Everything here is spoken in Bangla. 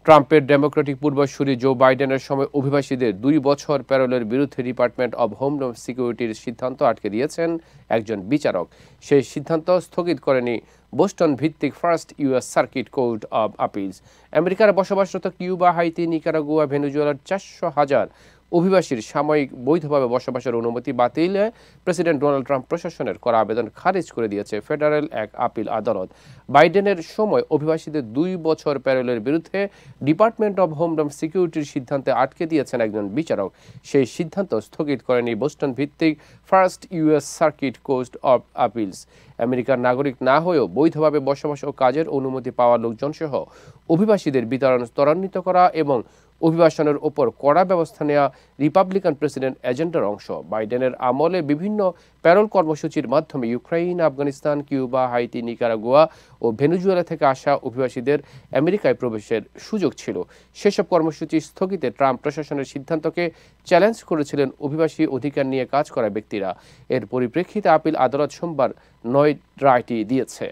ট্রাম্পের ডেমোক্রেটিক পূর্বসূরি জো বাইডেনের সময় অভিবাসীদের 2 বছর প্যারোলের বিরুদ্ধে ডিপার্টমেন্ট অব হোমল্যান্ড সিকিউরিটির সিদ্ধান্ত আটকে দিয়েছেন একজন বিচারক। সেই সিদ্ধান্ত স্থগিত করেনি বোস্টন ভিত্তিক first US circuit court of আপিলস। আমেরিকার বসবাসরত কিউবা, হাইতি, নিকারাগুয়া, ভেনেজুয়েলার 400,000 অভিবাসীর সাময়িক বৈধভাবে বসবাসের অনুমতি বাতিলে প্রেসিডেন্ট ডোনাল্ড ট্রাম্প প্রশাসনের করা আবেদন খারিজ করে দিয়েছে ফেডারেল এক আপিল আদালত। বাইডেনের সময় অভিবাসীদের 2 বছর প্যারোলের বিরুদ্ধে ডিপার্টমেন্ট অব হোমল্যান্ড সিকিউরিটির সিদ্ধান্তে আটকে দিয়েছেন একজন বিচারক। সেই সিদ্ধান্ত স্থগিত করেনি বোস্টন ভিত্তিক first US circuit court of আপিলস। আমেরিকার নাগরিক না হয়েও বৈধভাবে বসবাস ও কাজের অনুমতি পাওয়া লোকজন সহ অভিবাসীদের বিতরণ ত্বরান্বিত করা এবং অভিবাসনের ওপর কড়া ব্যবস্থা নেওয়া রিপাবলিকান প্রেসিডেন্ট এজেন্ডার অংশ। বাইডেনের আমলে বিভিন্ন প্যারোল কর্মসূচির মাধ্যমে Ukraine, Afghanistan, Cuba, Haiti, Nicaragua ও ভেনেজুয়েলা থেকে আসা অভিবাসীদের আমেরিকায় প্রবেশের সুযোগ ছিল। সেসব কর্মসূচি স্থগিতে ট্রাম্প প্রশাসনের সিদ্ধান্তকে চ্যালেঞ্জ করেছিলেন অভিবাসী অধিকার নিয়ে কাজ করা ব্যক্তিরা। এর পরিপ্রেক্ষিতে আপিল আদালত সোমবার 9 রায়টি দিয়েছে।